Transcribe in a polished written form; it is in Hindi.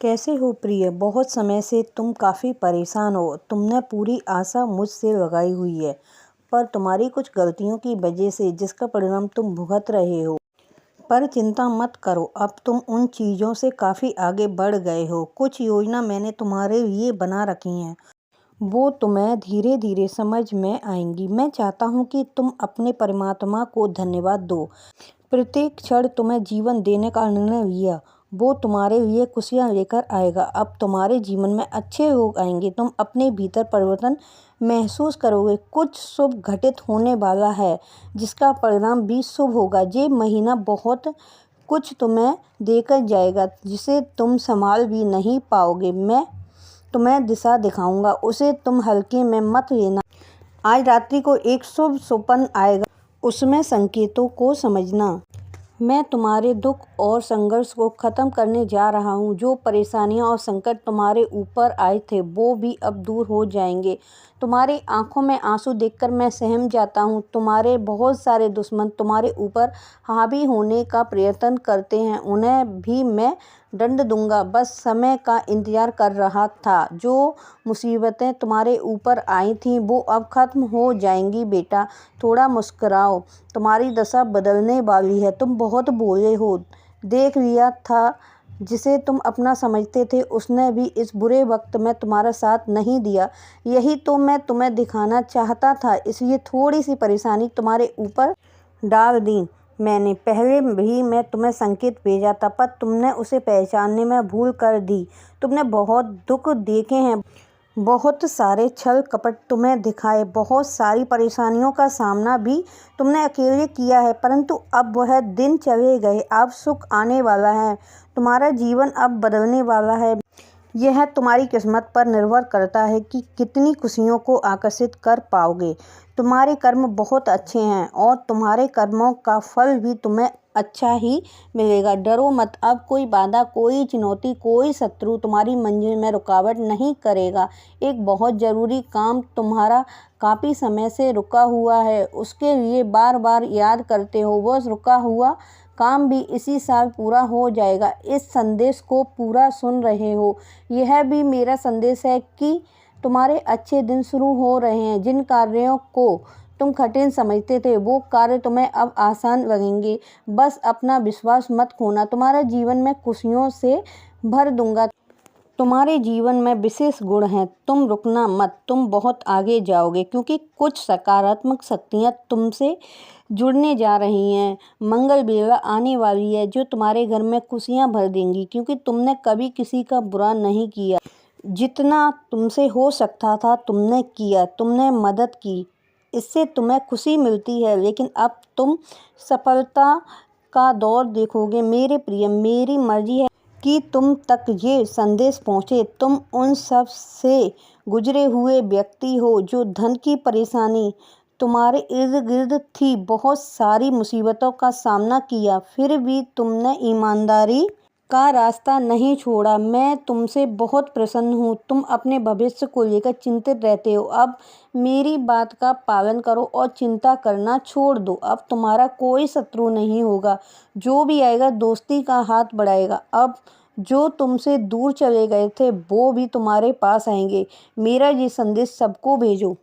कैसे हो प्रिय? बहुत समय से तुम काफ़ी परेशान हो। तुमने पूरी आशा मुझसे लगाई हुई है, पर तुम्हारी कुछ गलतियों की वजह से जिसका परिणाम तुम भुगत रहे हो। पर चिंता मत करो, अब तुम उन चीज़ों से काफ़ी आगे बढ़ गए हो। कुछ योजना मैंने तुम्हारे लिए बना रखी हैं, वो तुम्हें धीरे धीरे समझ में आएंगी। मैं चाहता हूँ कि तुम अपने परमात्मा को धन्यवाद दो। प्रत्येक क्षण तुम्हें जीवन देने का निर्णय लिया, वो तुम्हारे लिए खुशियाँ लेकर आएगा। अब तुम्हारे जीवन में अच्छे लोग आएंगे, तुम अपने भीतर परिवर्तन महसूस करोगे। कुछ शुभ घटित होने वाला है, जिसका परिणाम भी शुभ होगा। ये महीना बहुत कुछ तुम्हें देकर जाएगा, जिसे तुम संभाल भी नहीं पाओगे। मैं तुम्हें दिशा दिखाऊंगा, उसे तुम हल्के में मत लेना। आज रात्रि को एक शुभ स्वप्न आएगा, उसमें संकेतों को समझना। मैं तुम्हारे दुख और संघर्ष को ख़त्म करने जा रहा हूँ। जो परेशानियाँ और संकट तुम्हारे ऊपर आए थे, वो भी अब दूर हो जाएंगे। तुम्हारी आंखों में आंसू देखकर मैं सहम जाता हूँ। तुम्हारे बहुत सारे दुश्मन तुम्हारे ऊपर हावी होने का प्रयत्न करते हैं, उन्हें भी मैं दंड दूंगा। बस समय का इंतज़ार कर रहा था। जो मुसीबतें तुम्हारे ऊपर आई थीं, वो अब ख़त्म हो जाएंगी। बेटा, थोड़ा मुस्कुराओ, तुम्हारी दशा बदलने वाली है। तुम बहुत भोले हो, देख लिया था। जिसे तुम अपना समझते थे, उसने भी इस बुरे वक्त में तुम्हारा साथ नहीं दिया। यही तो मैं तुम्हें दिखाना चाहता था, इसलिए थोड़ी सी परेशानी तुम्हारे ऊपर डाल दी मैंने। पहले भी मैं तुम्हें संकेत भेजा था, पर तुमने उसे पहचानने में भूल कर दी। तुमने बहुत दुख देखे हैं, बहुत सारे छल कपट तुम्हें दिखाए, बहुत सारी परेशानियों का सामना भी तुमने अकेले किया है। परंतु अब वह दिन चले गए, अब सुख आने वाला है। तुम्हारा जीवन अब बदलने वाला है। यह तुम्हारी किस्मत पर निर्भर करता है कि कितनी खुशियों को आकर्षित कर पाओगे। तुम्हारे कर्म बहुत अच्छे हैं और तुम्हारे कर्मों का फल भी तुम्हें अच्छा ही मिलेगा। डरो मत, अब कोई बाधा, कोई चुनौती, कोई शत्रु तुम्हारी मंजिल में रुकावट नहीं करेगा। एक बहुत ज़रूरी काम तुम्हारा काफ़ी समय से रुका हुआ है, उसके लिए बार बार याद करते हो। वो रुका हुआ काम भी इसी साल पूरा हो जाएगा। इस संदेश को पूरा सुन रहे हो, यह भी मेरा संदेश है कि तुम्हारे अच्छे दिन शुरू हो रहे हैं। जिन कार्यों को तुम कठिन समझते थे, वो कार्य तुम्हें अब आसान लगेंगे। बस अपना विश्वास मत खोना, तुम्हारे जीवन में खुशियों से भर दूंगा। तुम्हारे जीवन में विशेष गुण हैं, तुम रुकना मत, तुम बहुत आगे जाओगे, क्योंकि कुछ सकारात्मक शक्तियाँ तुमसे जुड़ने जा रही हैं। मंगल बेला आने वाली है, जो तुम्हारे घर में खुशियाँ भर देंगी, क्योंकि तुमने कभी किसी का बुरा नहीं किया। जितना तुमसे हो सकता था तुमने किया, तुमने मदद की, इससे तुम्हें खुशी मिलती है। लेकिन अब तुम सफलता का दौर देखोगे। मेरे प्रिय, मेरी मर्जी है कि तुम तक ये संदेश पहुँचे। तुम उन सब से गुजरे हुए व्यक्ति हो, जो धन की परेशानी तुम्हारे इर्द गिर्द थी, बहुत सारी मुसीबतों का सामना किया, फिर भी तुमने ईमानदारी का रास्ता नहीं छोड़ा। मैं तुमसे बहुत प्रसन्न हूँ। तुम अपने भविष्य को लेकर चिंतित रहते हो, अब मेरी बात का पालन करो और चिंता करना छोड़ दो। अब तुम्हारा कोई शत्रु नहीं होगा, जो भी आएगा दोस्ती का हाथ बढ़ाएगा। अब जो तुमसे दूर चले गए थे, वो भी तुम्हारे पास आएंगे। मेरा ये संदेश सबको भेजो।